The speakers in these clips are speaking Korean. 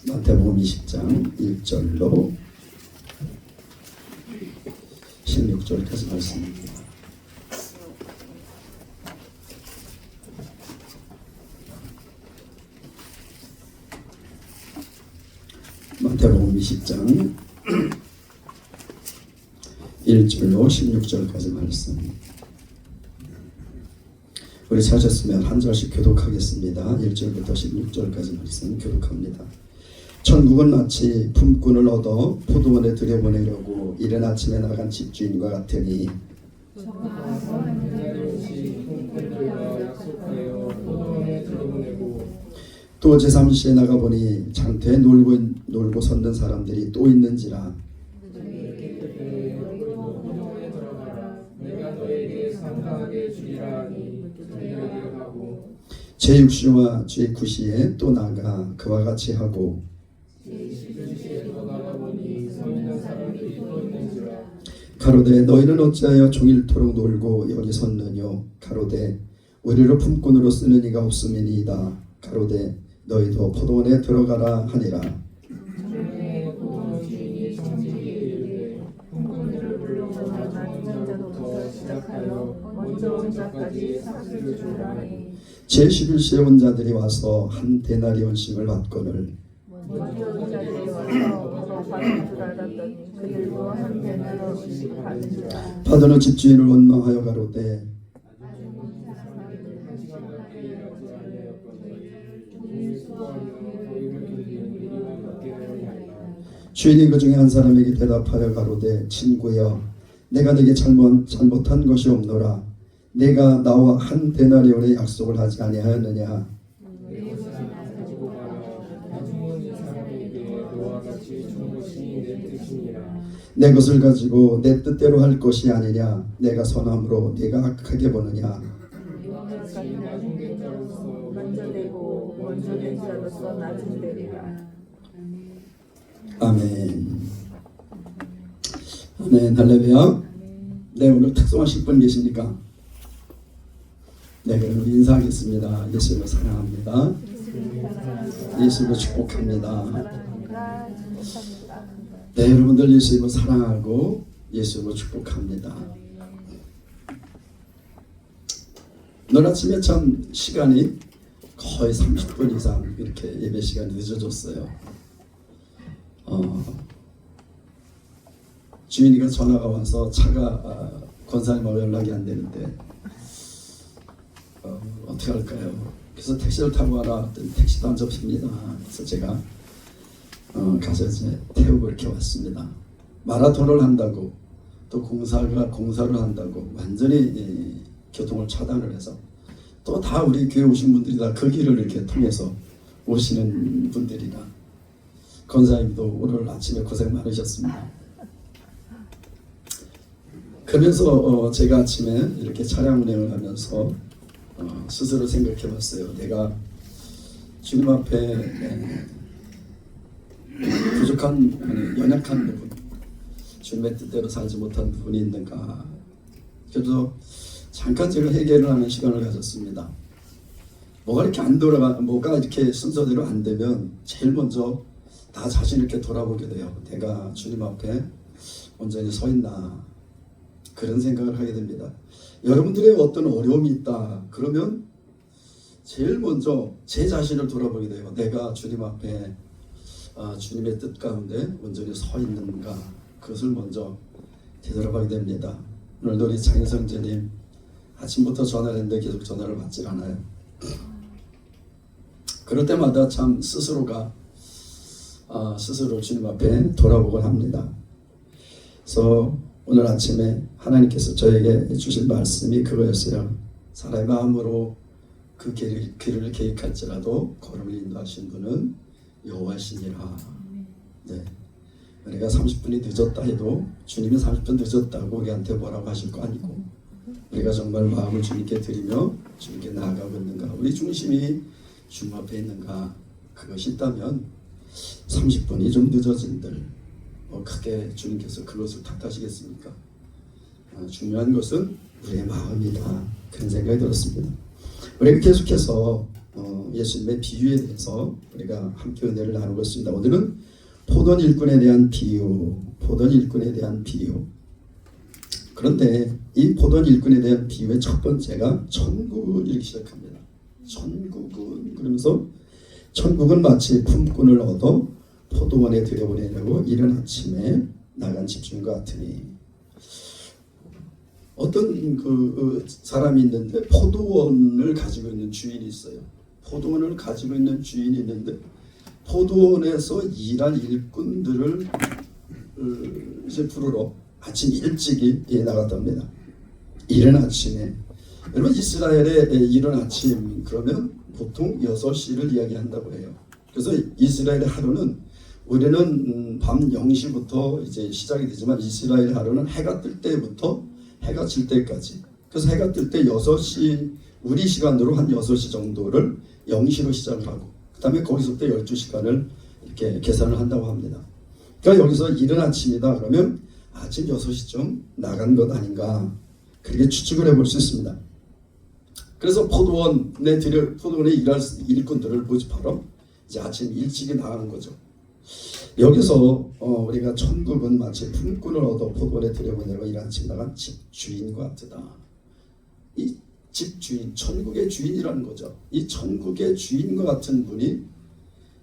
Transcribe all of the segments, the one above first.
마태복음 20장 1절로 16절까지 말씀입니다. 마태복음 20장 1절로 16절까지 말씀. 우리 찾았으면 한 절씩 교독하겠습니다. 1절부터 16절까지 말씀 교독합니다. 천국은 마치 품꾼을 얻어 포도원에 들여보내려고 이른 아침에 나간 집주인과 같으니 또 제3시에 나가보니 장터에 놀고 섰는 사람들이 또 있는지라 제6시와 제9시에 또 나가 그와 같이 하고 가로되 너희는 어찌하여 종일토록 놀고 여기 섰느뇨 가로되 우리를 품꾼으로 쓰는 이가 없음이니이다 가로되 너희도 포도원에 들어가라 하니라. 제11시에 온 자들이 와서 한 데나리온씩을 받거늘 받은 후 집주인을 원망하여 가로되 주인이 그 중에 한 사람에게 대답하여 가로되 친구여 내가 네게 잘못한 것이 없노라 내가 나와 한 데나리온의 약속을 하지 아니하였느냐 내 것을 가지고 내 뜻대로 할 것이 아니냐 내가 선함으로 네가 악하게 보느냐 아멘. 아멘. 할렐루야. 네, 오늘 특송하실 분 계십니까? 네, 그럼 인사하겠습니다. 예수를 사랑합니다. 예수를 축복합니다. 네, 여러분들 예수를 사랑하고 예수를 축복합니다. 오늘 아침에 참 시간이 거의 30분 이상 이렇게 예배 시간이 늦어졌어요. 주인이가 전화가 와서 차가 권사님하고 연락이 안 되는데 어떻게 할까요? 그래서 택시를 타고 와라 했더니 택시도 안 잡힙니다. 그래서 제가 가서 이제 태우고 이렇게 왔습니다. 마라톤을 한다고 또 공사를 한다고 완전히 교통을 차단을 해서 또 다 우리 교회 오신 분들이 다 그 길을 이렇게 통해서 오시는 분들이라 권사님도 오늘 아침에 고생 많으셨습니다. 그러면서 제가 아침에 이렇게 차량 운행을 하면서 스스로 생각해 봤어요. 내가 주님 앞에 부족한 연약한 부분 주님의 뜻대로 살지 못한 부분이 있는가. 그래서 잠깐 제가 해결을 하는 시간을 가졌습니다. 뭐가 이렇게 순서대로 안 되면 제일 먼저 나 자신 이렇게 돌아보게 돼요. 내가 주님 앞에 온전히 서 있나 그런 생각을 하게 됩니다. 여러분들의 어떤 어려움이 있다 그러면 제일 먼저 제 자신을 돌아보게 돼요. 내가 주님 앞에 주님의 뜻 가운데 온전히 서 있는가 그것을 먼저 되돌아보게 됩니다. 오늘도 우리 장인성재님 아침부터 전화를 했는데 계속 전화를 받질 않아요. 그럴 때마다 참 스스로 주님 앞에 돌아보곤 합니다. 그래서 오늘 아침에 하나님께서 저에게 주신 말씀이 그거였어요. 사람의 마음으로 그 길을 계획할지라도 걸음을 인도하신 분은 여호와시니라. 네. 우리가 30분이 늦었다 해도 주님이 30분 늦었다고 우리한테 뭐라고 하실 거 아니고 우리가 정말 마음을 주님께 드리며 주님께 나아가고 있는가 우리 중심이 주님 앞에 있는가 그것이 있다면 30분이 좀 늦어진들 크게 주님께서 그것을 탓하시겠습니까? 중요한 것은 우리의 마음이다 그런 생각이 들었습니다. 우리가 계속해서 예수님의 비유에 대해서 우리가 함께 은혜를 나누고 있습니다. 오늘은 포도원 일꾼에 대한 비유, 포도원 일꾼에 대한 비유. 그런데 이 포도원 일꾼에 대한 비유의 첫 번째가 천국은 이렇게 시작합니다. 천국은 그러면서 천국은 마치 품꾼을 얻어 포도원에 들여보내려고 이른 아침에 나간 집주인과 같으니. 어떤 그 사람이 있는데 포도원을 가지고 있는 주인이 있어요. 포도원을 가지고 있는 주인이 있는데 포도원에서 일할 일꾼들을 이제 부르러 아침 일찍이 나갔답니다. 이른 아침에. 여러분 이스라엘의 이른 아침 그러면 보통 6시를 이야기한다고 해요. 그래서 이스라엘의 하루는 우리는 밤 0시부터 이제 시작이 되지만 이스라엘 하루는 해가 뜰 때부터 해가 질 때까지. 그래서 해가 뜰 때 6시 우리 시간으로 한 6시 정도를 0시로 시작을 하고 그 다음에 거기서부터 12시간을 이렇게 계산을 한다고 합니다. 그러니까 여기서 이른 아침이다 그러면 아침 6시쯤 나간 것 아닌가 그렇게 추측을 해볼 수 있습니다. 그래서 포도원에 일할 일꾼들을 모집하러 이제 아침 일찍이 나가는 거죠. 여기서 우리가 천국은 마치 품꾼을 얻어 포도원에 들여보내고 이른 아침 나간 집주인과 같으다. 이 집주인, 천국의 주인이라는 거죠. 이 천국의 주인과 같은 분이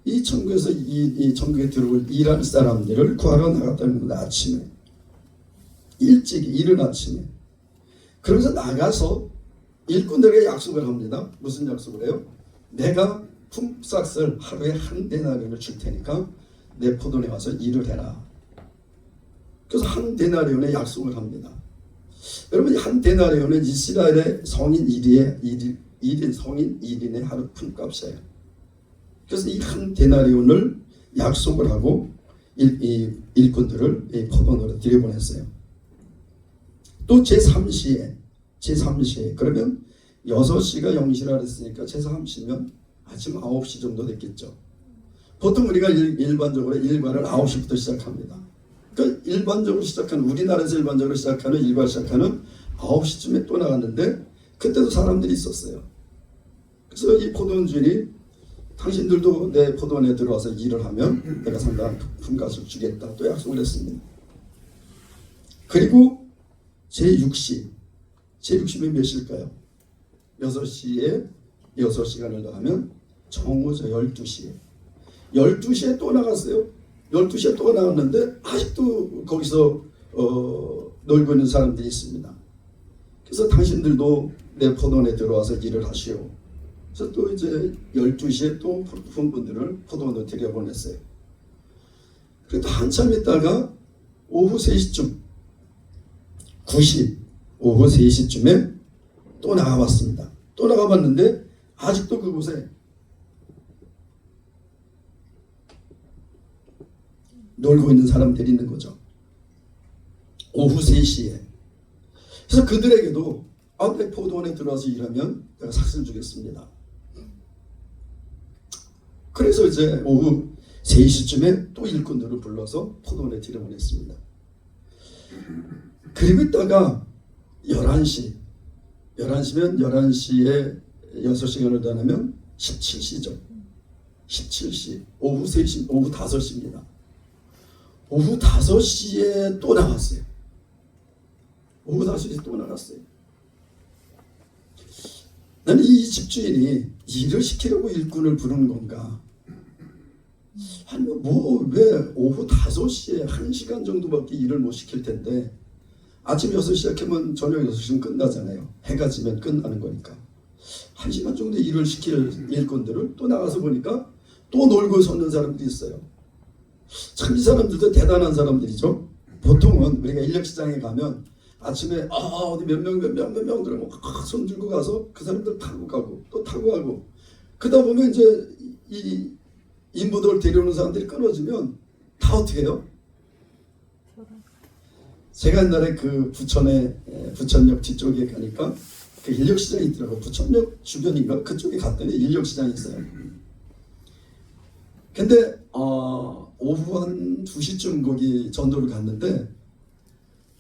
이 천국에서 이 천국에 들어올 일할 사람들을 구하러 나갔다는 겁니다. 아침에 일찍 이른 아침에. 그러면서 나가서 일꾼들에게 약속을 합니다. 무슨 약속을 해요? 내가 품삯을 하루에 한 데나리온을 줄 테니까 내 포도원에 와서 일을 해라. 그래서 한 데나리온의 약속을 합니다. 여러분 한 데나리온은 이스라엘의 성인 1인 성인 1인의 하루 품값이에요. 그래서 이 한 데나리온을 약속을 하고 일꾼들을 이 포도원으로 들여보냈어요. 또 제3시에 그러면 6시가 0시라 그랬으니까 제3시면 아침 9시 정도 됐겠죠. 보통 우리가 일반적으로 일과를 9시부터 시작합니다. 그러니까 일반적으로 시작하는 우리나라에서 일반적으로 시작하는 일과 시작하는 9시쯤에 또 나갔는데 그때도 사람들이 있었어요. 그래서 이 포도원 주인이 당신들도 내 포도원에 들어와서 일을 하면 내가 상당한 품값을 주겠다 또 약속을 했습니다. 그리고 제6시면 몇 시일까요? 6시에 6시간을 더하면 정오죠. 12시에 또 나갔어요. 12시에 또 나갔는데 아직도 거기서 놀고 있는 사람들이 있습니다. 그래서 당신들도 내 포도원에 들어와서 일을 하시오. 그래서 또 이제 12시에 또 품꾼들을 포도원으로 들여보냈어요. 그래도 한참 있다가 오후 3시쯤 9시 오후 3시쯤에 또 나가봤습니다. 또 나가봤는데 아직도 그곳에 놀고 있는 사람들이 있는 거죠. 오후 3시에. 그래서 그들에게도 내 포도원에 들어와서 일하면 내가 삭슬 주겠습니다. 그래서 이제 오후 3시쯤에 또 일꾼들을 불러서 포도원에 들여보냈습니다. 그리고 있다가 11시면 11시에 6시간을 더하면 17시죠. 17시 오후 3시 오후 5시입니다. 오후 5시에 또 나갔어요. 오후 5시에 또 나갔어요. 나는 이 집주인이 일을 시키려고 일꾼을 부르는 건가? 아니면 왜 오후 5시에 1시간 정도밖에 일을 못 시킬 텐데 아침 6시 시작하면 저녁 6시면 끝나잖아요. 해가 지면 끝나는 거니까. 1시간 정도 일을 시킬 일꾼들을 또 나가서 보니까 또 놀고 섰는 사람들이 있어요. 참 이 사람들도 대단한 사람들이죠. 보통은 우리가 인력시장에 가면 아침에 어디 몇 명 그러면 손 들고 가서 그 사람들 타고 가고 또 타고 가고 그러다 보면 이제 이 인부들 데려오는 사람들이 끊어지면 다 어떻게 해요? 제가 옛날에 그 부천역 뒤쪽에 가니까 그 인력시장이 있더라고요. 부천역 주변인가 그쪽에 갔더니 인력시장이 있어요. 근데 오후 한 2시쯤 거기 전도를 갔는데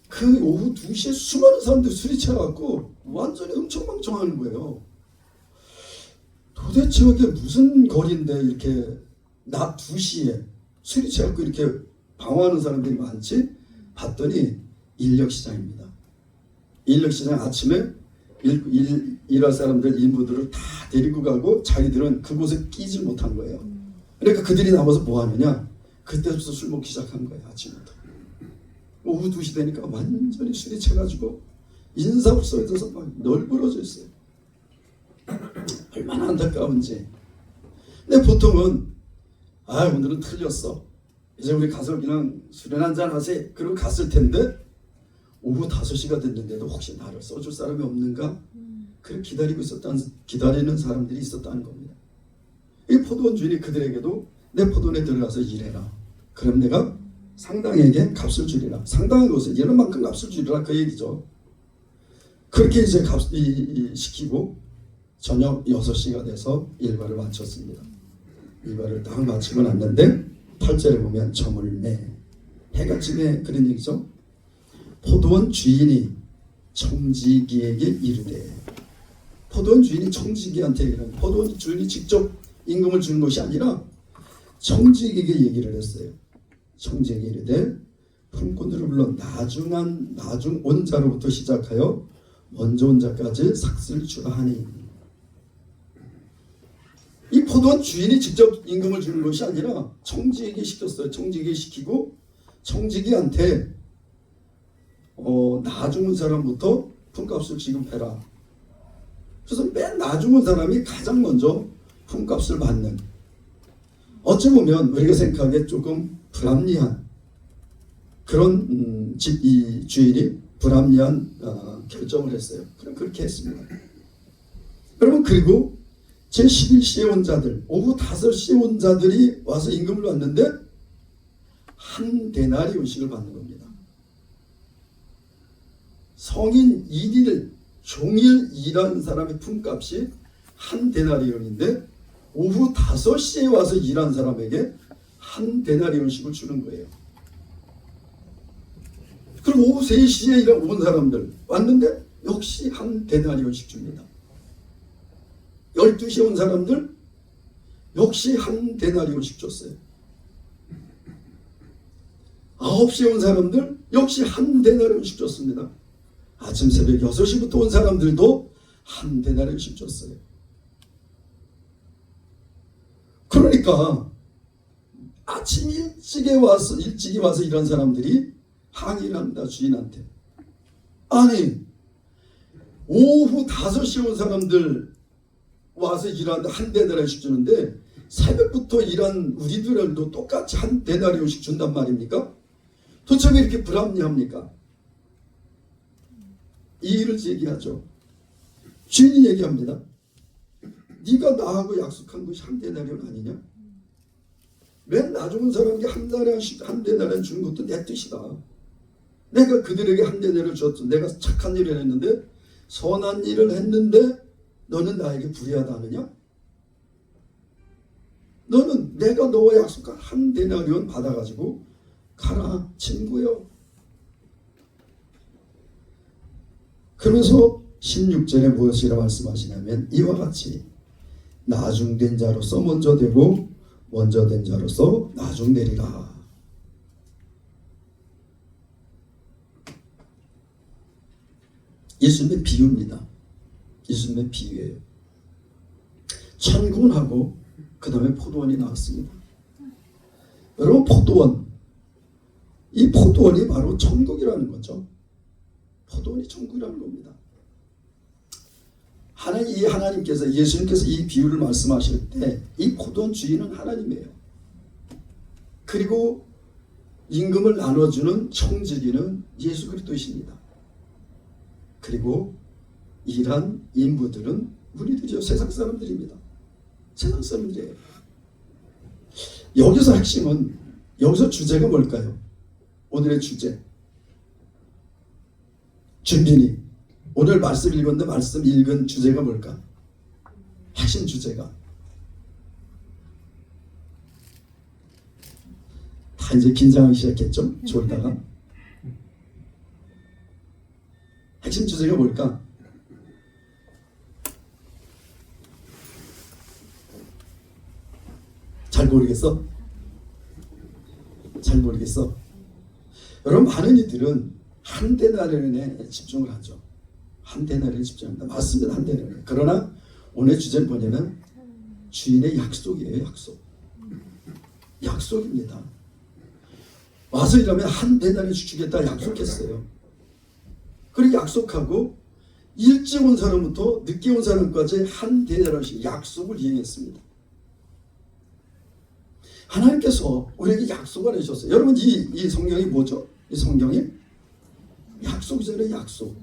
그 오후 2시에 수많은 사람들이 술이 취해갖고 완전히 흥청망청하는 거예요. 도대체 이게 무슨 거리인데 이렇게 낮 2시에 술이 취해갖고 이렇게 방황하는 사람들이 많지? 봤더니 인력시장입니다. 인력시장 아침에 일할 사람들, 인부들을 다 데리고 가고 자기들은 그곳에 끼지 못한 거예요. 그러니까 그들이 나와서 뭐 하느냐? 그때부터 술 먹기 시작한 거예요. 아침부터. 오후 2시 되니까 완전히 술이 채가지고 인사불성에서 막 널브러져 있어요. 얼마나 안타까운지. 근데 보통은 오늘은 틀렸어. 이제 우리 가서 그냥 술 한잔 하세요. 그러고 갔을 텐데 오후 5시가 됐는데도 혹시 나를 써줄 사람이 없는가? 그렇게 기다리는 사람들이 있었다는 겁니다. 이 포도원 주인이 그들에게도 내 포도원에 들어가서 일해라. 그럼 내가 상당에게 값을 주리라. 상당한 것을 이런 만큼 값을 주리라 그 얘기죠. 그렇게 이제 시키고 저녁 6시가 돼서 일과를 마쳤습니다. 일과를 딱 마치고 났는데 8절에 보면 저물매 해가 지네 그런 얘기죠. 포도원 주인이 청지기에게 이르되, 포도원 주인이 청지기한테 이르는, 포도원 주인이 직접 임금을 주는 것이 아니라 청지기에게 얘기를 했어요. 청지기에게 이르되 품꾼들을 불러 나중 온 자로부터 시작하여 먼저 온 자까지 삭슬 주라 하니. 이 포도원 주인이 직접 임금을 주는 것이 아니라 청지기에게 시켰어요. 청지기에게 시키고 청지기한테 나중 온 사람부터 품값을 지급해라. 그래서 맨 나중 온 사람이 가장 먼저 품값을 받는, 어찌 보면 우리가 생각하기에 조금 불합리한 그런 이 주인이 불합리한 결정을 했어요. 그럼 그렇게 했습니다. 여러분, 그리고 제11시에 온 자들, 오후 5시에 온 자들이 와서 임금을 받는데 한 데나리온씩을 받는 겁니다. 성인 1일 종일 일한 사람의 품값이 한 데나리온인데 오후 5시에 와서 일한 사람에게 한 데나리온씩을 주는 거예요. 그리고 오후 3시에 온 사람들 왔는데 역시 한 데나리온씩 줍니다. 12시에 온 사람들 역시 한 데나리온씩 줬어요. 9시에 온 사람들 역시 한 데나리온씩 줬습니다. 아침 새벽 6시부터 온 사람들도 한 데나리온씩 줬어요. 그러니까 아침 일찍이 와서 일한 사람들이 항의를 합니다. 주인한테. 아니, 오후 5시에 온 사람들 와서 일하는데 한 데나리온씩 주는데 새벽부터 일한 우리들도 똑같이 한 데나리온씩 준단 말입니까? 도대체 왜 이렇게 불합리합니까? 이의를 제기하죠. 주인이 얘기합니다. 네가 나하고 약속한 것이 한 데나리온 아니냐? 맨 나중은 사람에게 한 데나리온 주는 것도 내 뜻이다. 내가 그들에게 한 데나리온을 줬어. 내가 착한 일을 했는데, 선한 일을 했는데 너는 나에게 불의하다 하느냐? 너는 내가 너와 약속한 한 데나리온 받아가지고 가라 친구여. 그러면서 16절에 무엇이라 말씀하시냐면 이와 같이 나중된 자로서 먼저 되고 먼저 된 자로서 나중되리라. 예수님의 비유입니다. 예수님의 비유예요. 천국은 하고 그 다음에 포도원이 나왔습니다. 여러분, 포도원, 이 포도원이 바로 천국이라는 거죠. 포도원이 천국이라는 겁니다. 하나님께서, 예수님께서 이 비유를 말씀하실 때 이 포도원 주인은 하나님이에요. 그리고 임금을 나눠주는 청지기는 예수 그리스도이십니다. 그리고 일한 인부들은 우리들이요, 세상 사람들입니다. 세상 사람들이에요. 여기서 핵심은, 여기서 주제가 뭘까요? 오늘의 주제. 준빈이 오늘 말씀 읽었는데 말씀 읽은 주제가 뭘까? 핵심 주제가 다 이제 긴장하기 시작했죠? 졸다가. 핵심 주제가 뭘까? 잘 모르겠어? 잘 모르겠어? 여러분, 많은 이들은 한 데나리온에 집중을 하죠. 한 데나리온에 집중합니다. 맞습니다. 한 데나리온. 그러나 오늘 주제는 뭐냐면 주인의 약속이에요. 약속. 약속입니다. 와서 일하면 한 데나리온 주겠다 약속했어요. 그렇게 약속하고 일찍 온 사람부터 늦게 온 사람까지 한 데나리온씩 약속을 이행했습니다. 하나님께서 우리에게 약속을 해주셨어요. 여러분, 이 성경이 뭐죠? 이 성경이 약속이잖아요. 약속.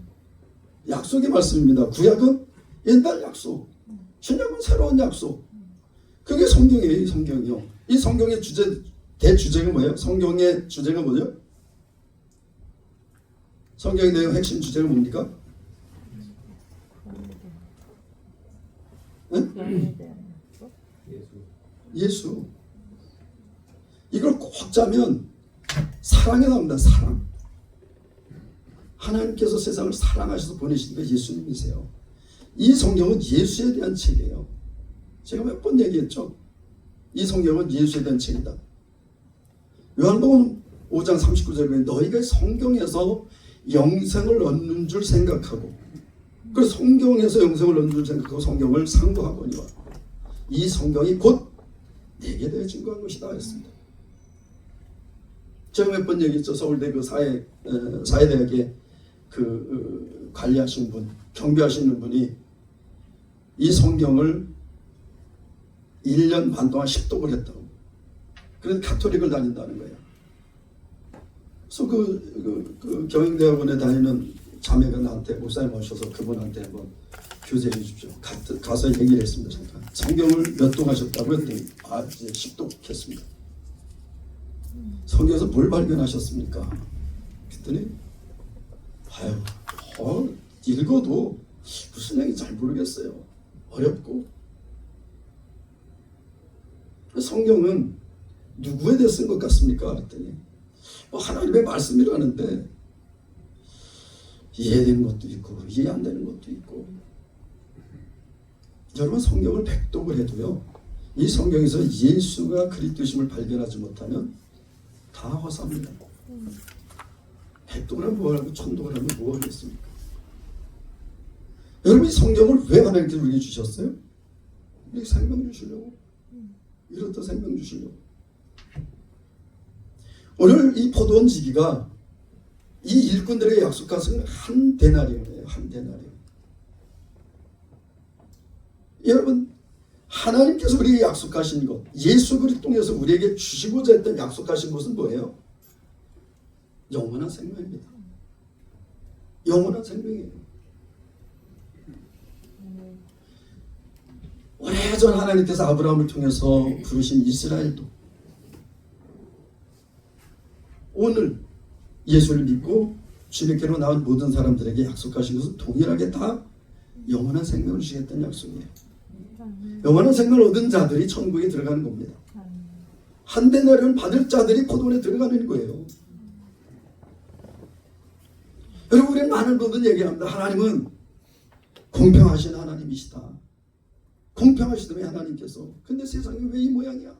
약속의 말씀입니다. 구약은 옛날 약속, 신약은 새로운 약속. 그게 성경이에요. 이 성경이요. 이 성경의 대주제가 뭐예요? 성경의 주제가 뭐죠? 성경의 내용 핵심 주제가 뭡니까? 네? 예수. 이걸 꼭 짜면 사랑이 나옵니다. 사랑. 하나님께서 세상을 사랑하셔서 보내신 게 예수님이세요. 이 성경은 예수에 대한 책이에요. 제가 몇 번 얘기했죠. 이 성경은 예수에 대한 책이다. 요한복음 5장 39절에 너희가 성경에서 영생을 얻는 줄 생각하고, 그래서 성경에서 영생을 얻는 줄 생각하고 성경을 상고하거니와 이 성경이 곧 내게 대해 증거한 것이다 했습니다. 제가 몇 번 얘기했죠. 서울대 그 사회대학에 관리하시는 분, 경비하시는 분이 이 성경을 1년 반 동안 식독을 했다고. 그래서 가톨릭을 다닌다는 거예요. 그래서 그 경영대학원에 다니는 자매가 나한테, 목사님 오셔서 그분한테 한번 교제해 주십시오. 가서 얘기를 했습니다. 잠깐. 성경을 몇 동 하셨다고 했더니 이제 식독했습니다. 성경에서 뭘 발견하셨습니까? 그랬더니 읽어도 무슨 얘기인지 잘 모르겠어요. 어렵고. 성경은 누구에 대해 쓴 것 같습니까? 그랬더니 하나님의 말씀이라는데 이해되는 것도 있고 이해 안 되는 것도 있고. 여러분, 성경을 백독을 해도요, 이 성경에서 예수가 그리스도심을 발견하지 못하면 다 허사입니다. 백독을 하면 뭐하고 천독을 하면 뭐하겠습니까? 여러분, 이 성경을 왜 하나님께서 우리에게 주셨어요? 우리에게 생명 주시려고. 이렇다 생명 주시려고. 오늘 이 포도원 지기가 이 일꾼들에게 약속한 것은 한 데나리온이에요. 한 데나리온. 여러분, 하나님께서 우리에게 약속하신 것, 예수 그리스도 통해서 우리에게 주시고자 했던 약속하신 것은 뭐예요? 영원한 생명입니다. 영원한 생명이에요. 오래전 하나님께서 아브라함을 통해서 부르신 이스라엘도 오늘 예수를 믿고 주님께로 나온 모든 사람들에게 약속하신 것은 동일하게 다 영원한 생명을 주시겠다는 약속이에요. 영원한 생명을 얻은 자들이 천국에 들어가는 겁니다. 한 데나리온 받을 자들이 포도원에 들어가는 거예요. 여러분, 우리는 많은 분들 얘기합니다. 하나님은 공평하신 하나님이시다. 공평하시다며 하나님께서. 근데 세상이 왜 이 모양이야?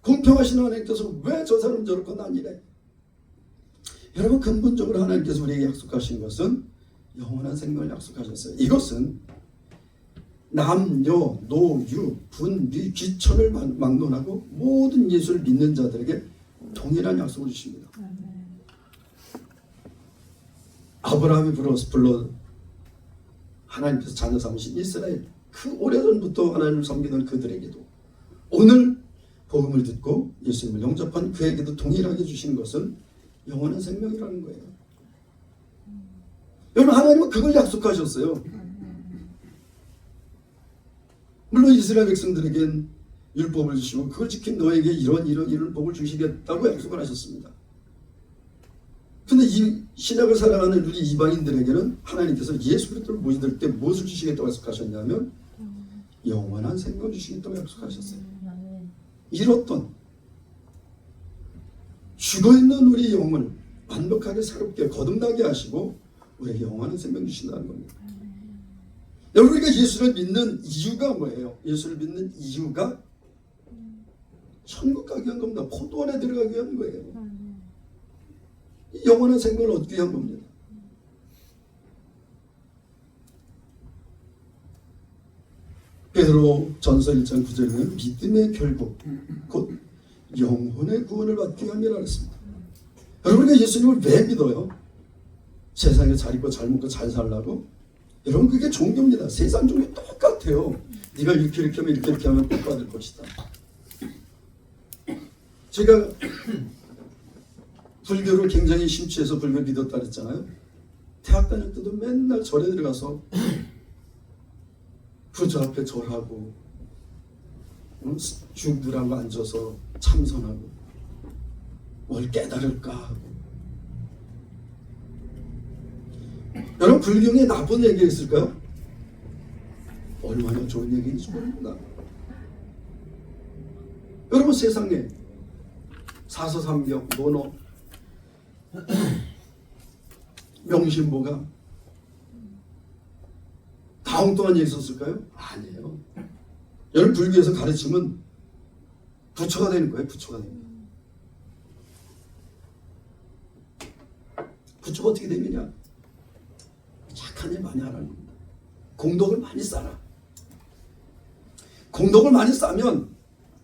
공평하신 하나님께서 왜 저 사람 저렇고 난 이래? 여러분, 근본적으로 하나님께서 우리에게 약속하신 것은 영원한 생명을 약속하셨어요. 이것은 남녀, 노유, 분비, 귀천을 막론하고 모든 예수를 믿는 자들에게 동일한 약속을 주십니다. 아브라함이 불러 하나님께서 자녀 삼으신 이스라엘, 그 오래전부터 하나님을 섬기던 그들에게도 오늘 복음을 듣고 예수님을 영접한 그에게도 동일하게 주시는 것은 영원한 생명이라는 거예요. 여러분, 하나님은 그걸 약속하셨어요. 물론 이스라엘 백성들에겐 율법을 주시고 그걸 지킨 너에게 이런 복을 주시겠다고 약속을 하셨습니다. 근데 이 신약을 살아가는 우리 이방인들에게는 하나님께서 예수 그리스도를 모실 때 무엇을 주시겠다고 약속하셨냐면 영원한 생명을 주시겠다고 약속하셨어요. 잃었던 죽어있는 우리 영을 완벽하게 새롭게 거듭나게 하시고 우리에게 영원한 생명 주신다는 겁니다. 여러분, 우리가 예수를 믿는 이유가 뭐예요? 예수를 믿는 이유가 천국 가기 위한 겁니다. 포도원에 들어가기 위한 거예요. 이 영원한 생명을 얻기 위한 겁니다. 베드로 전서 1장 9절에는 믿음의 결국 곧 영혼의 구원을 받기 위함이라 했습니다. 여러분이 예수님을 왜 믿어요? 세상에 잘 입고 잘 먹고 잘 살라고? 여러분 그게 종교입니다. 세상 종교 똑같아요. 네가 이렇게 하면 이렇게 하면 복 받을 것이다. 제가 불교를 굉장히 심취해서 불교 믿었다 그랬잖아요. 대학 다닐 때도 맨날 절에 들어가서 부처 앞에 절하고 중들하고 앉아서 참선하고 뭘 깨달을까 하고. 여러분 불경에 나쁜 얘기가 있을까요? 얼마나 좋은 얘기인지 모릅니다. 여러분 세상에 사서삼경, 논어, 명심보감 다 엉뚱한 일이 있었을까요? 아니에요. 여러분 불교에서 가르치면 부처가 되는 거예요. 부처가 되는 거예요. 부처가 어떻게 되느냐? 착한 일 많이 하라는 겁니다. 공덕을 많이 쌓아라. 공덕을 많이 쌓으면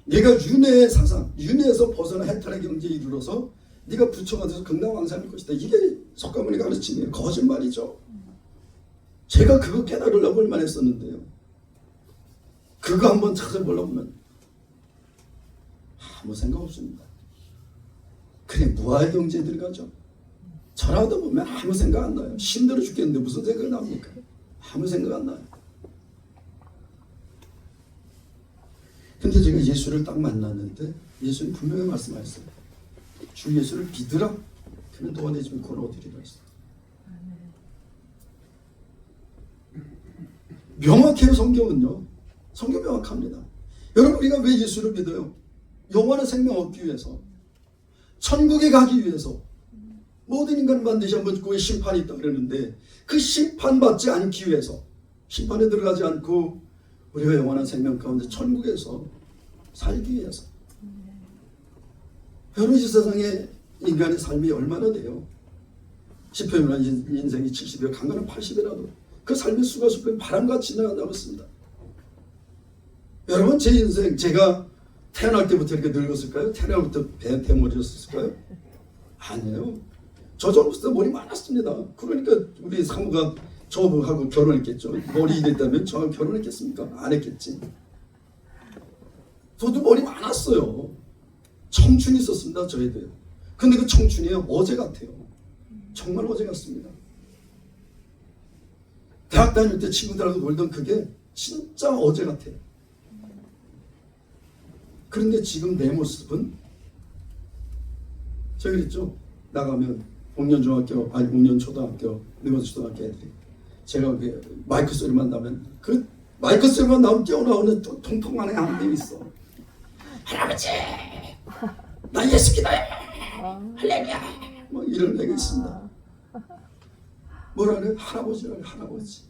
네가 윤회의 사상, 윤회에서 벗어나 해탈의 경지에 이르러서 네가 부처가 돼서 건강왕상할 것이다. 이게 석가모니 가르침이에요. 거짓말이죠. 제가 그거 깨달으려고 얼마나 했었는데요. 그거 한번 찾아보려고 하면 아무 생각 없습니다. 그래 무아의 경지에 들어가죠. 전화하다 보면 아무 생각 안 나요. 힘들어 죽겠는데 무슨 생각이 납니까? 아무 생각 안 나요. 근데 제가 예수를 딱 만났는데 예수님 분명히 말씀하셨어요. 주 예수를 믿으라. 그러면 너와 내 집은 구원 얻으리라 했어요. 명확해요. 성경은요. 성경 명확합니다. 여러분 우리가 왜 예수를 믿어요? 영원한 생명 얻기 위해서, 천국에 가기 위해서. 모든 인간은 반드시 한번 그의 심판이 있다 그러는데 그 심판받지 않기 위해서, 심판에 들어가지 않고 우리가 영원한 생명 가운데 천국에서 살기 위해서. 여러분 이 세상에 인간의 삶이 얼마나 돼요? 10회면 인생이 70이요 강간은 80이라도 그 삶의 수가 수pen 바람같이 지나간다고 했습니다. 여러분 제 인생 제가 태어날 때부터 이렇게 늙었을까요? 태어날 때부터 대머리였을까요? 아니에요. 저 젊었을 때 머리 많았습니다. 그러니까 우리 사모가 저하고 결혼했겠죠. 머리 이랬다면 저하고 결혼했겠습니까? 안 했겠지. 저도 머리 많았어요. 청춘이 있었습니다. 저희도요. 근데 그 청춘이 어제 같아요. 정말 어제 같습니다. 대학 다닐 때 친구들하고 놀던 그게 진짜 어제 같아요. 그런데 지금 내 모습은 제가 그랬죠. 나가면 공년중학교, 아니 공년초등학교, 능원초등학교 애들이 제가 마이크 소리만 나면 그 마이크 소리만 나오면 뛰어나오는 통통한 애 한 명 있어. 할아버지, 나 예수 믿어요. 할렐루야. 뭐 이런 애가 있습니다. 뭐라 그래? 할아버지라고 할아버지.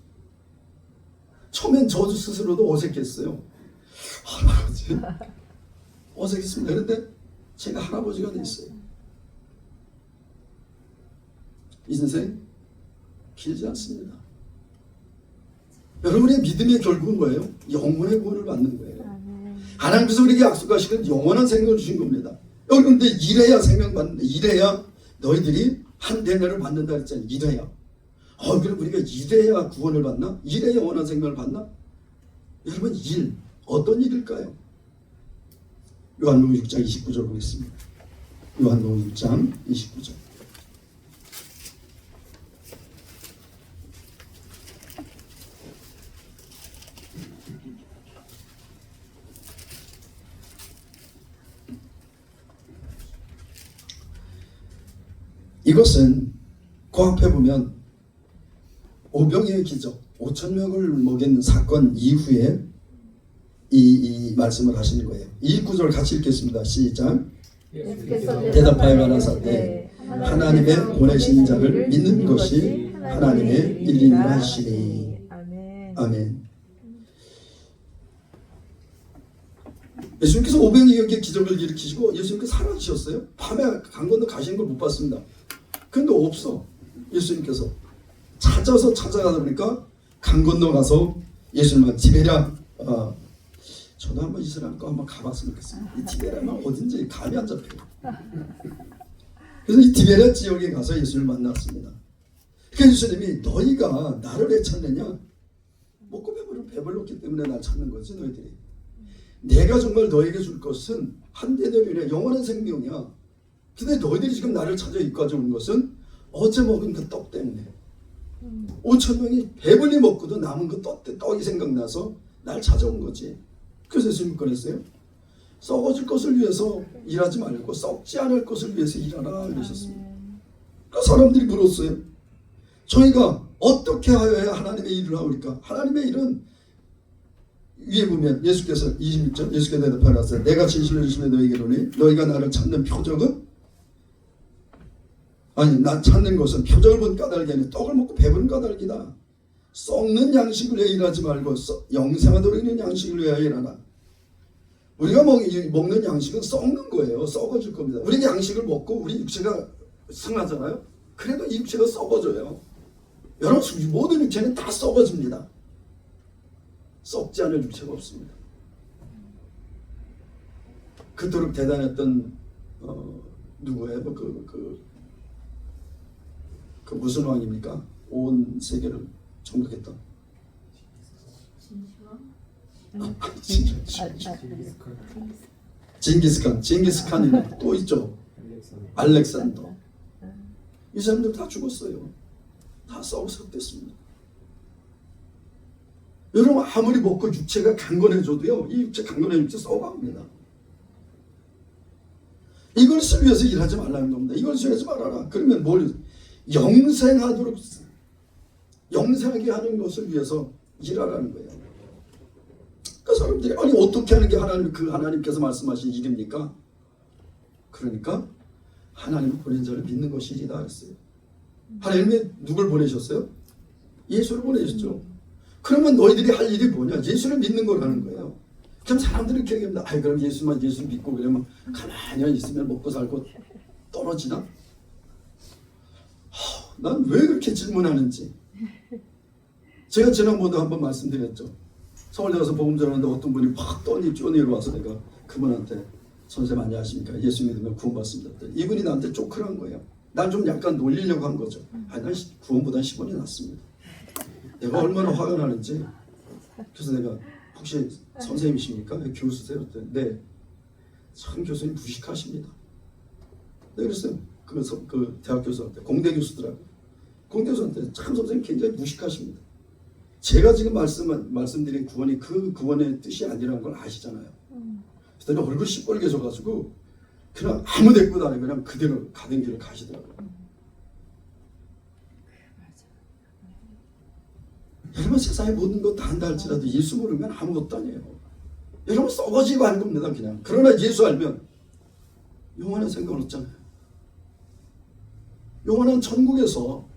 처음엔 저 스스로도 어색했어요. 할아버지. 어색했습니다. 그런데 제가 할아버지가 됐어요. 인생 길지 않습니다. 여러분의 믿음의 결국은 뭐예요? 영혼의 구원을 받는 거예요. 하나님께서 우리에게 약속하시는 영원한 생명을 주신 겁니다. 그런데 이래야 생명 받는다. 이래야 너희들이 한 대뇌를 받는다 했잖아요. 이래야. 그럼 우리가 이래야 구원을 받나? 이래야 영원한 생명을 받나? 여러분 일 어떤 일일까요? 요한복음 6장 29절 보겠습니다. 요한복음 6장 29절. 이것은 그 앞에 보면 오병이의 기적, 5,000명을 먹인 사건 이후에 이 말씀을 하시는 거예요. 이 구절 같이 읽겠습니다. 시작. 대답하여 가라사대 하나님의 보내신 자를 믿는 것이 하나님의 일이라 하시니. 아멘. 예수님께서 500여 개 기적을 일으키시고 예수님께서 사라지셨어요. 밤에 강 건너 가시는 걸 못 봤습니다. 근데 없어. 예수님께서 찾아가다 보니까 강 건너 가서 예수님은 티베리아, 저도 한번 이스라엘 거 한번 가봤으면 좋겠어요. 이 티베리아는 어딘지 감이 안 잡혀요. 그래서 이 티베리아 지역에 가서 예수님을 만났습니다. 그래서 예수님이 너희가 나를 왜 찾느냐? 먹고 배불렀기 때문에 날 찾는 거지 너희들이. 내가 정말 너에게 줄 것은 한 데나리온의 영원한 생명이야. 근데 너희들이 지금 나를 찾아 이까지 온 것은 어제 먹은 그 떡 때문에. 5천 명이 배불리 먹고도 남은 그 떡이 생각나서 날 찾아온 거지. 그래서 예수님이 그랬어요. 썩어질 것을 위해서 일하지 말고 썩지 않을 것을 위해서 일하라 그러셨습니다. 그 사람들이 물었어요. 저희가 어떻게 하여야 하나님의 일을 하오리까? 하나님의 일은 위에 보면 예수께서 26절 예수께서 대답하셨어요. 내가 진실로 진실로 너희에게 이르노니 너희가 나를 찾는 표적은 나 찾는 것은 표적을 본 까닭이 아니라 떡을 먹고 배부른 까닭이다. 썩는 양식을 위해 일하지 말고 영생하도록 있는 양식을 위하여 일하라. 우리가 먹는 양식은 썩는 거예요. 썩어질 겁니다. 우리가 양식을 먹고 우리 육체가 상하잖아요. 그래도 이 육체가 썩어져요. 여러분 모든 육체는 다 썩어집니다. 썩지 않을 육체가 없습니다. 그토록 대단했던 누구예요? 그 무슨 왕입니까? 온 세계를 정복했던 징기스칸이 또 있죠. 알렉산더. 이 사람들 다 죽었어요. 다 썩었습니다. 여러분 아무리 먹고 육체가 강건해져도요, 이 육체 강건한 육체 썩어갑니다. 이것을 위해서 일하지 말라는 겁니다. 이것을 위해서 말하라. 그러면 뭘 영생하게 하는 것을 위해서 일하라는 거예요. 그 사람들이 아니 어떻게 하는 게 하나님께서 말씀하신 일입니까? 그러니까 하나님은 보낸 자를 믿는 것이 일이다 했어요. 하나님이 누굴 보내셨어요? 예수를 보내셨죠. 그러면 너희들이 할 일이 뭐냐? 예수를 믿는 거라는 거예요. 그럼 사람들이 이렇게 얘기합니다. 그럼 예수를 믿고 그러면 가만히 있으면 먹고 살고 떨어지나? 난 왜 그렇게 질문하는지. 제가 지난번에도 한번 말씀드렸죠. 서울대 가서 복음 전하는데 어떤 분이 팍 뛰어내려와서 내가 그분한테 선생님 안녕하십니까? 예수 믿으면 구원받습니다. 이분이 나한테 쪼크한 거예요. 난 좀 약간 놀리려고 한 거죠. 난 구원보다 10원이 낫습니다. 내가 얼마나 화가 나는지. 그래서 내가 혹시 선생님이십니까? 교수세요? 네. 참 교수님 무식하십니다. 네, 그랬어요. 그 대학 교수한테, 공대 교수더라고요. 공대 교수한테 참 선생님 굉장히 무식하십니다. 제가 지금 말씀드린 구원이 그 구원의 뜻이 아니라는 걸 아시잖아요. 그랬더니 얼굴 시뻘개져가지고 그냥 아무 데꾸도 안 해. 그냥 그대로 가던 길을 가시더라고요. 여러분 세상의 모든 것 다 한다 할지라도 예수 모르면 아무것도 아니에요. 여러분 썩어지고 하는 겁니다. 그냥. 그러나 예수 알면 영원한 생각은 없잖아요. 영원한 천국에서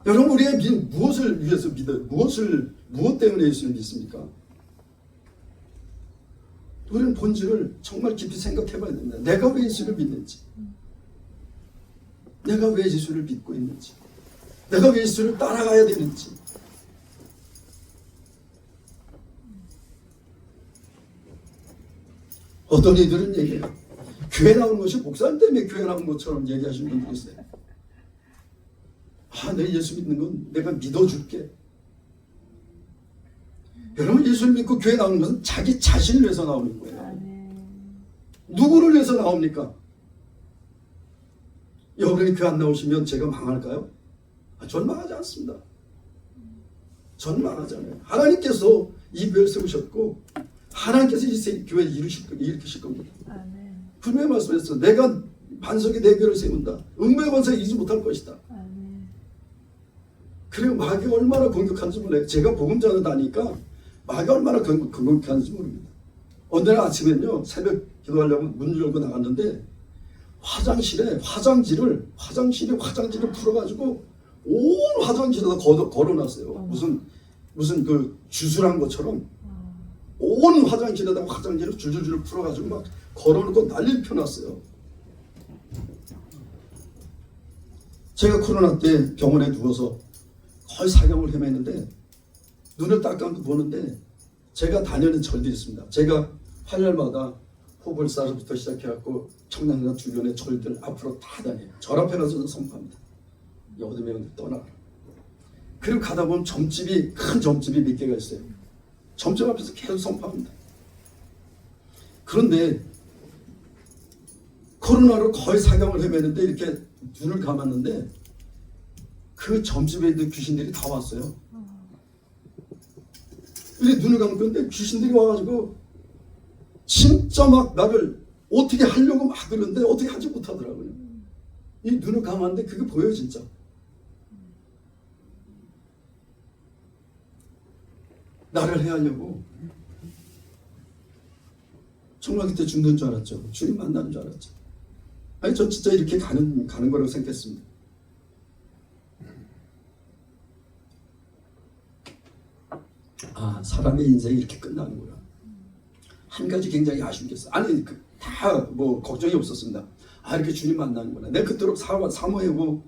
여러분 우리가 무엇을 위해서 믿어요? 무엇 때문에 예수를 믿습니까? 우리는 본질을 정말 깊이 생각해 봐야 됩니다. 내가 왜 예수를 믿는지, 내가 왜 예수를 믿고 있는지, 내가 왜 예수를 따라가야 되는지. 어떤 이들은 얘기해요. 교회 나오는 것이 목사님 때문에 교회 나온 것처럼 얘기하시는 분들이 있어요. 내 예수 믿는 건 내가 믿어줄게. 여러분 예수를 믿고 교회 나오는 것은 자기 자신을 위해서 나오는 거예요. 누구를 위해서 나옵니까? 여러분이 교회 안 나오시면 제가 망할까요? 전 망하지 않습니다. 전 망하잖아요. 하나님께서 이 교회를 세우셨고 하나님께서 이 교회를 일으키실 겁니다. 분명히 말씀했어. 내가 반석의 내 교회를 세운다. 음부의 권세가 이기지 못할 것이다. 그리고 마귀가 얼마나 공격하는지 몰라요. 제가 복음 전하다니까 마귀가 얼마나 공격하는지 모릅니다. 어느 날 아침에는요, 새벽 기도하려고 문 열고 나갔는데 화장실에 화장지를 풀어가지고 온 화장실에다 걸어놨어요. 무슨 그 주술한 것처럼 온 화장실에다가 화장지를 줄줄줄 풀어가지고 막 걸어놓고 난리를 펴놨어요. 제가 코로나 때 병원에 누워서 거의 사경을 헤매는데 눈을 딱 감고 보는데 제가 다니는 절들이 있습니다. 제가 활날마다 호불사로부터 시작해갖고 청량리나 주변의 절들 앞으로 다 다녀요. 절 앞에 가서 선포합니다. 여드름이 떠나라. 그리고 가다 보면 점집이 큰 점집이 몇 개가 있어요. 점집 앞에서 계속 선포합니다. 그런데 코로나로 거의 사경을 헤매는데 이렇게 눈을 감았는데 그 점집에 있는 귀신들이 다 왔어요. 이렇게 눈을 감고 있는데 귀신들이 와가지고 진짜 막 나를 어떻게 하려고 막 그러는데 어떻게 하지 못하더라고요. 이 눈을 감았는데 그게 보여요 진짜. 나를 해하려고. 정말 그때 죽는 줄 알았죠. 주님 만나는 줄 알았죠. 아니 전 진짜 이렇게 가는 거라고 생각했습니다. 아, 사람의 인생이 이렇게 끝나는구나. 한 가지 굉장히 아쉬운 게 있어요. 아니 다 뭐 걱정이 없었습니다. 아, 이렇게 주님 만나는구나. 내가 그토록 사모하고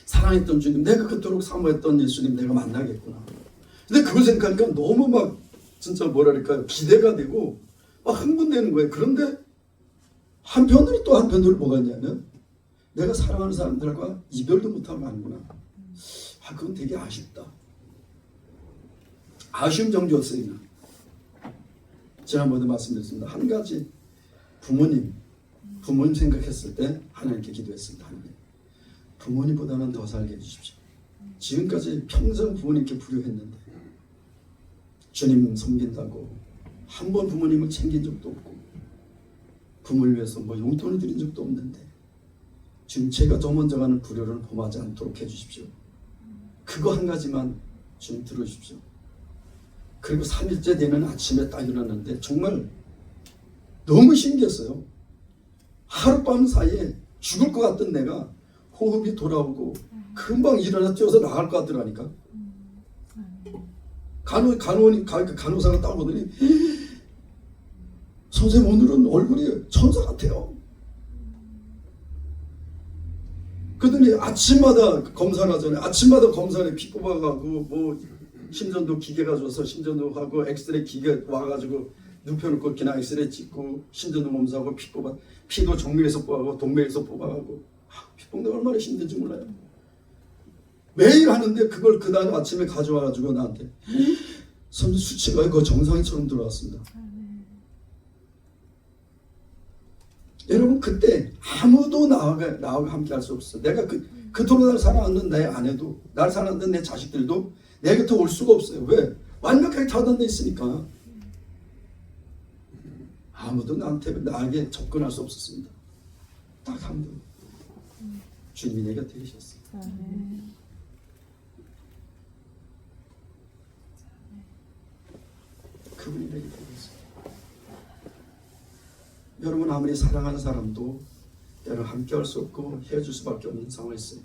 사랑했던 주님, 내가 그토록 사모했던 예수님 내가 만나겠구나. 근데 그걸 생각하니까 너무 막 진짜 뭐랄까 기대가 되고 막 흥분되는 거예요. 그런데 한편으로 또 한편으로 뭐가 있냐면 내가 사랑하는 사람들과 이별도 못하고 가는구나. 아, 그건 되게 아쉽다. 아쉬움 정도였어요. 지난번에 말씀드렸습니다. 한 가지 부모님 생각했을 때 하나님께 기도했습니다. 하나님, 부모님보다는 더 살게 해주십시오. 지금까지 평생 부모님께 불효했는데 주님 섬긴다고 한 번 부모님을 챙긴 적도 없고 부모를 위해서 뭐 용돈을 드린 적도 없는데 지금 제가 저 먼저 가는 불효를 범하지 않도록 해주십시오. 그거 한 가지만 주님 들어주십시오. 그리고 3일째 되는 아침에 딱 일어났는데 정말 너무 신기했어요. 하룻밤 사이에 죽을 것 같던 내가 호흡이 돌아오고 금방 일어나 뛰어서 나갈 것 같더라니까. 간호사가 딱 오더니 선생님 오늘은 얼굴이 천사 같아요. 그러더니 아침마다 검사를 하잖아요. 아침마다 검사를 피 뽑아가고 뭐 심전도 기계 가져와서 심전도 하고 엑스레이 기계 와가지고 눕혀놓고 그냥 엑스레이 찍고 심전도 검사하고 피 뽑아 피도 정밀에서 뽑아가고 동맥에서 뽑아가고 피 뽑는 게 얼마나 힘든지 몰라요. 매일 하는데 그걸 그 다음 아침에 가져와가지고 나한테 선생님 수치가 그 정상이처럼 들어왔습니다. 여러분 그때 아무도 나하고 함께 할 수 없어. 내가 그토록 날 사랑하는 내 아내도 날 사랑하는 내 자식들도 내 곁에 올 수가 없어요. 왜? 완벽하게 타단돼 있으니까. 아무도 나에게 접근할 수 없었습니다. 딱 한 분. 주님이 내 곁에 계셨어요. 그분이 내 곁에 계셨어요. 여러분 아무리 사랑하는 사람도 때로 함께 할 수 없고 헤어질 수밖에 없는 상황이 있어요.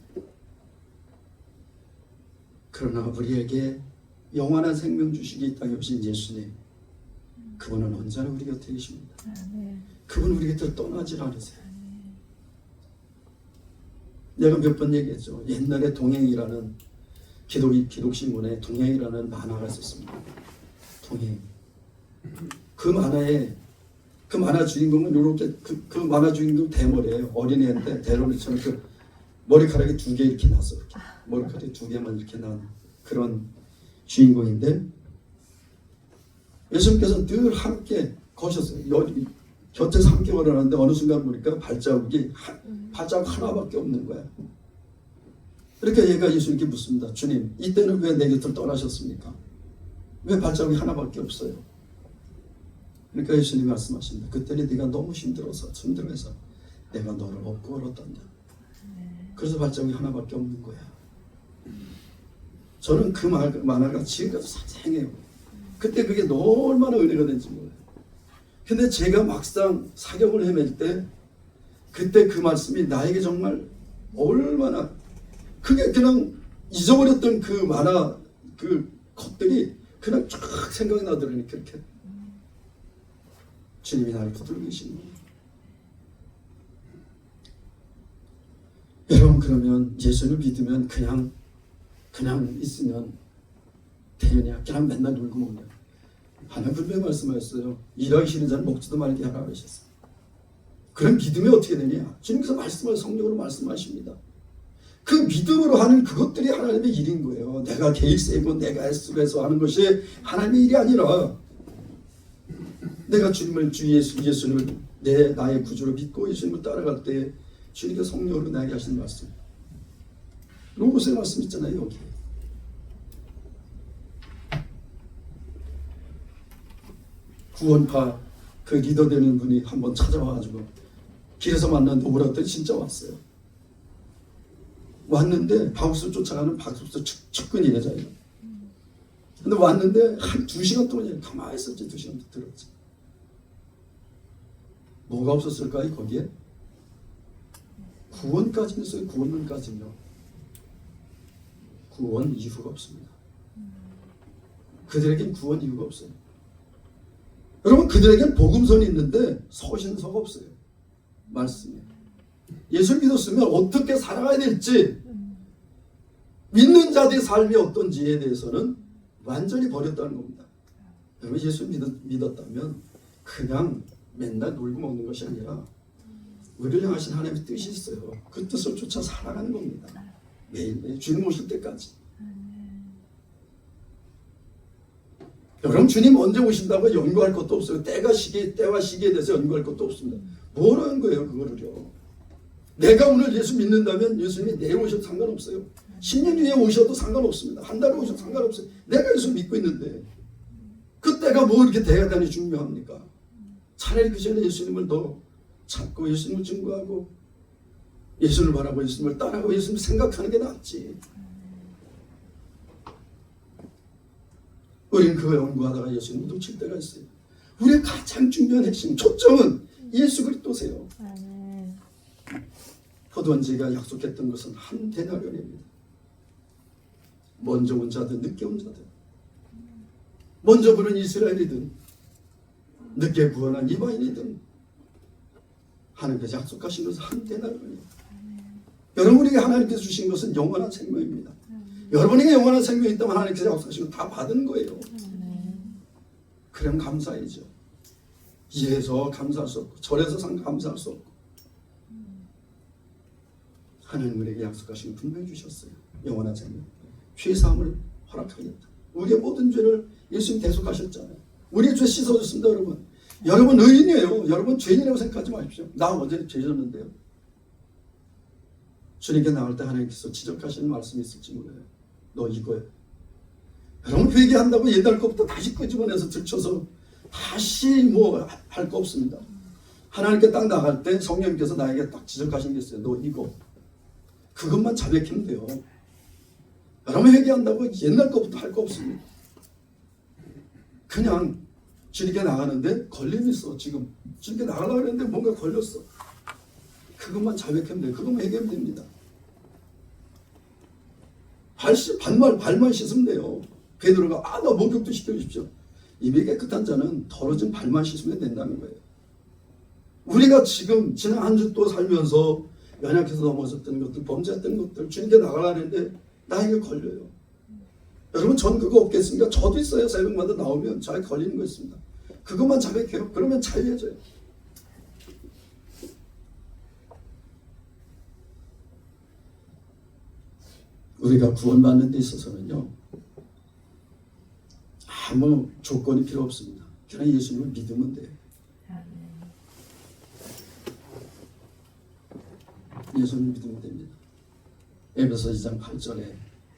그러나 우리에게 영원한 생명 주시기 이 땅에 오신 예수님, 그분은 언제나 우리 곁에 계십니다. 그분은 우리 곁을 떠나질 않으세요. 내가 몇 번 얘기했죠. 옛날에 동행이라는 기독신문에 동행이라는 만화가 있었습니다. 동행. 그 만화 주인공은 이렇게 그 만화 주인공 대머리예요. 어린애인데 대머리처럼 그 머리카락이 2개 이렇게 났어. 이렇게. 머리카락이 2개만 이렇게 난 그런 주인공인데 예수님께서 늘 함께 거셨어요. 곁에서 함께 걸어놨는데 어느 순간 보니까 발자국 하나밖에 없는 거야. 그러니까 얘가 예수님께 묻습니다. 주님, 이때는 왜 내 곁을 떠나셨습니까? 왜 발자국이 하나밖에 없어요? 그러니까 예수님이 말씀하십니다. 그때는 네가 너무 힘들어서 내가 너를 업고 걸었단다. 그래서 발자국이 하나밖에 없는 거야. 저는 그 만화가 지금까지 생생해요. 그때 그게 얼마나 은혜가 된지 몰라요. 근데 제가 막상 사경을 헤맬 때 그때 그 말씀이 나에게 정말 얼마나 그게 그냥 잊어버렸던 그 만화 그 것들이 그냥 쫙 생각이 나더라니. 그렇게 주님이 나를 붙들고 계시는 거예요. 여러분, 그러면 예수를 믿으면 그냥 있으면 되느냐? 그냥 맨날 놀고 먹냐? 하나님 분명히 말씀하셨어요. 일하기 싫은 자는 먹지도 말게 하라 그러셨어요. 그럼 믿음이 어떻게 되냐? 주님께서 말씀을 성령으로 말씀하십니다. 그 믿음으로 하는 그것들이 하나님의 일인 거예요. 내가 계획세고 내가 애쓰면서 하는 것이 하나님의 일이 아니라 내가 주님을 주 예수님을 나의 구주로 믿고 예수님을 따라갈 때 주님께서 성령으로 나에게 하시는 말씀. 로고스의 말씀 있잖아요. 여기. 구원파 그 리더 되는 분이 한번 찾아와가지고 길에서 만났는데 오라고 했더니 진짜 왔어요. 왔는데 박수 쫓아가는 박수 측근이래 자기가. 근데 왔는데 한 2시간 동안 가만히 있었지. 2시간 들었지. 뭐가 없었을까요 거기에? 구원까지는 있어요. 구원론까지는요. 구원 이유가 없습니다. 그들에겐 구원 이유가 없어요. 여러분, 그들에겐 복음서는 있는데 서신서가 없어요. 말씀에. 예수를 믿었으면 어떻게 살아가야 될지, 믿는 자들의 삶이 어떤지에 대해서는 완전히 버렸다는 겁니다. 여러분, 예수를 믿었다면 그냥 맨날 놀고 먹는 것이 아니라 우리를 향하신 하나님의 뜻이 있어요. 그 뜻을 쫓아 살아가는 겁니다. 매일매일 주님 오실 때까지. 여러분, 주님 언제 오신다고 연구할 것도 없어요. 때와 시기에 대해서 연구할 것도 없습니다. 뭐라는 거예요 그거를요. 내가 오늘 예수 믿는다면 예수님이 내일 오셔도 상관없어요. 10년 후에 오셔도 상관없습니다. 한 달에 오셔도 상관없어요. 내가 예수 믿고 있는데 그때가 뭐 이렇게 대단히 중요합니까? 차라리 그 전에 예수님을 더 찾고 예수님을 증거하고 예수님을 바라고 예수님을 따라가고 예수님을 생각하는 게 낫지. 우리는 그거 연구하다가 예수님을 놓칠 때가 있어요. 우리의 가장 중요한 핵심, 초점은 예수 그리스도세요. 포도원지가 약속했던 것은 한 데나리온입니다. 먼저 온 자든 늦게 온 자든, 먼저 부른 이스라엘이든 늦게 구원한 이방인이든 하나님께서 약속하신 것은 한 데나리온이에요. 여러분에게 하나님께서 주신 것은 영원한 생명입니다. 여러분에게 영원한 생명이 있다면 하나님께서 약속하신 거 다 받은 거예요. 그럼 감사이죠. 이래서 감사할 수 없고 저래서 감사할 수 없고, 하나님 우리에게 약속하신 거 분명히 주셨어요. 영원한 생명, 죄사함을 허락하겠다. 우리의 모든 죄를 예수님 대속하셨잖아요. 우리의 죄 씻어줬습니다. 여러분 의인이에요. 여러분 죄인이라고 생각하지 마십시오. 나 언제 죄 졌는데요. 주님께 나올 때 하나님께서 지적하시는 말씀이 있을지 몰라요. 너 이거야. 여러분 회개한다고 옛날 것부터 다시 끄집어내서 들춰서 다시 뭐 할 거 없습니다. 하나님께 딱 나갈 때 성령님께서 나에게 딱 지적하신 게 있어요. 너 이거. 그것만 자백하면 돼요. 여러분 회개한다고 옛날 것부터 할 거 없습니다. 그냥 주님께 나가는데 걸림이 있어. 지금 주님께 나가려고 했는데 뭔가 걸렸어. 그것만 자백하면 돼요. 그것만 회개하면 됩니다. 발만 씻으면 돼요. 베드로가 나 목욕도 시켜주십시오. 입이 깨끗한 자는 더러진 발만 씻으면 된다는 거예요. 우리가 지금 지난 한 주 또 살면서 연약해서 넘어졌던 것들, 범죄했던 것들 주님께 나가려는데 나에게 걸려요. 여러분 전 그거 없겠습니까? 저도 있어요. 새벽마다 나오면 저에 걸리는 거 있습니다. 그것만 자백해요. 그러면 자유해져요. 우리가 구원받는 데 있어서는요, 아무 조건이 필요 없습니다. 그냥 예수님을 믿으면 돼요. 예수님을 믿으면 됩니다. 에베소 2장 8절에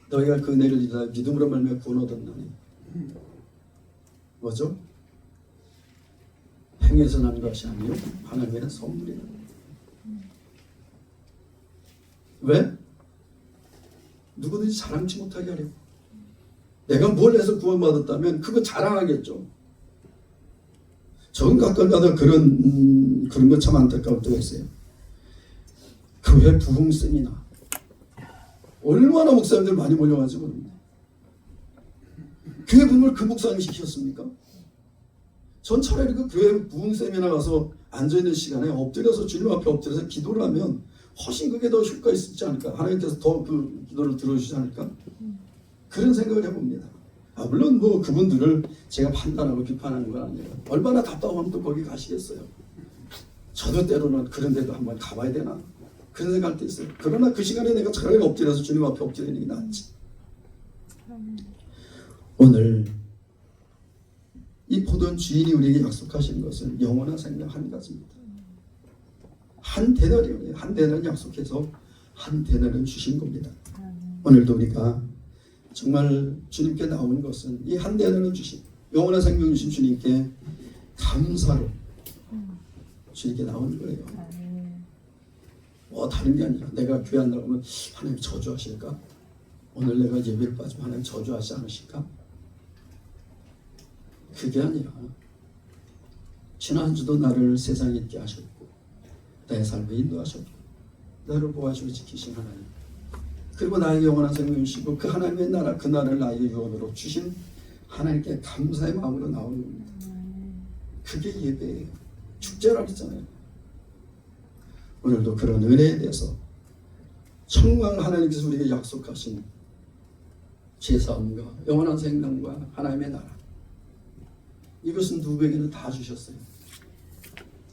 너희가 그 은혜를 이루다 믿음으로 말미암아 구원 얻었나니, 뭐죠? 행에서 난 것이 아니요 하나님의 선물이다. 왜? 누구든지 자랑치 못하게 하려고. 내가 뭘 해서 구원받았다면 그거 자랑하겠죠. 저는 가끔 가다 그런 거 참 안타까울 때가 있어요. 교회 부흥 세미나 얼마나 목사님들 많이 몰려가지고 그럽니다. 교회 부흥을 그 목사님이 시켰습니까? 전 차라리 그 교회 부흥쌤이나 가서 앉아있는 시간에 엎드려서 주님 앞에 엎드려서 기도를 하면 훨씬 그게 더 효과 있지 않을까. 하나님께서 더 그 기도를 들어주시지 않을까. 그런 생각을 해봅니다. 물론 뭐 그분들을 제가 판단하고 비판하는 건 아니에요. 얼마나 답답하면 또 거기 가시겠어요. 저도 때로는 그런 데도 한번 가봐야 되나 그런 생각할 때 있어요. 그러나 그 시간에 내가 차라리 엎드려서 주님 앞에 엎드리는 게 낫지. 오늘 이 포도원 주인이 우리에게 약속하신 것은 영원한 생명 한 가지입니다. 한 대낮이에요. 한 대낮 약속해서 한 대낮을 주신 겁니다. 오늘도 우리가 정말 주님께 나오는 것은 이 한 대낮을 주신 영원한 생명 주신 주님께 감사로 주님께 나오는 거예요. 다른 게 아니라 내가 교회 안 나가면 하나님 저주하실까? 오늘 내가 예배를 빠지면 하나님 저주하지 않으실까? 그게 아니라 지난주도 나를 세상에 있게 하셨고 나의 삶에 인도하셨고 나를 보호하시고 지키신 하나님, 그리고 나에게 영원한 생명을 주시고 그 하나님의 나라, 그 나라를 나에게 유언으로 주신 하나님께 감사의 마음으로 나오는 겁니다. 그게 예배예요. 축제라고 했잖아요. 오늘도 그런 은혜에 대해서 정말 하나님께서 우리에게 약속하신 제사함과 영원한 생명과 하나님의 나라, 이것은 누구에게는 다 주셨어요.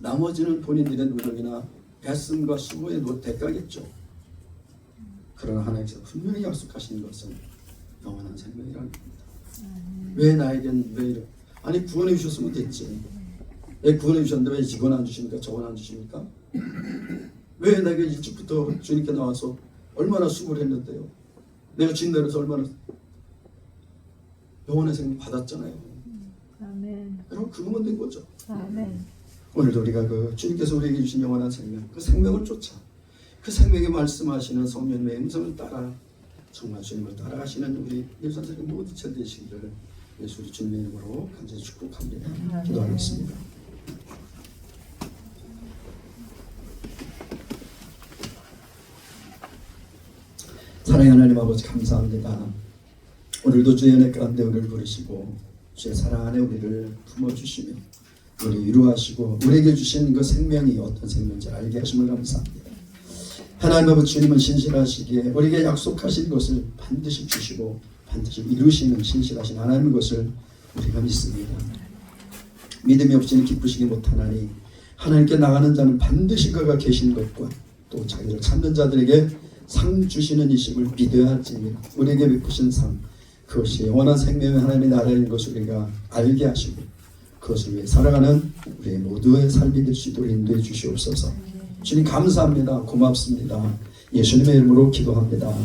나머지는 본인들의 노력이나 애씀과 수고의 대가겠죠. 그러나 하나님께서 분명히 약속하신 것은 영원한 생명이라는 겁니다. 왜 나에겐 왜 이래? 아니 구원해 주셨으면 됐지. 왜 구원해 주셨는데 왜 이건 안 주십니까? 저건 안 주십니까? 왜 내가 일찍부터 주님께 나와서 얼마나 수고를 했는데요. 내가 주님 내려서 얼마나 영원의 생명 받았잖아요. 아멘. 그럼 그거만 된 거죠. 아멘. 오늘도 우리가 그 주님께서 우리에게 주신 영원한 생명, 그 생명을 쫓아 그 생명에 말씀하시는 성령의 음성을 따라 정말 주님을 따라가시는 우리 예수선생님 모두 되시기를 예수 우리 주님의 이름으로 간절히 축복합니다. 기도하겠습니다. 사랑의 하나님 아버지 감사합니다. 오늘도 주의 은혜 가운데 우리를 부르시고 주의 사랑 안에 우리를 품어주시며 우리 위로하시고 우리에게 주신 그 생명이 어떤 생명인지 알게 하심을 감사합니다. 하나님 아버지 주님은 신실하시기에 우리에게 약속하신 것을 반드시 주시고 반드시 이루시는 신실하신 하나님의 것을 우리가 믿습니다. 믿음이 없이는 기쁘시기 못하나니 하나님께 나가는 자는 반드시 그가 계신 것과 또 자기를 찾는 자들에게 상 주시는 이심을 믿어야 할지니 우리에게 베푸신 상, 그것이 영원한 생명의 하나님의 나라인 것을 우리가 알게 하시고 그것을 위해 살아가는 우리 모두의 삶이 될 수 있도록 인도해 주시옵소서. 주님 감사합니다. 고맙습니다. 예수님의 이름으로 기도합니다.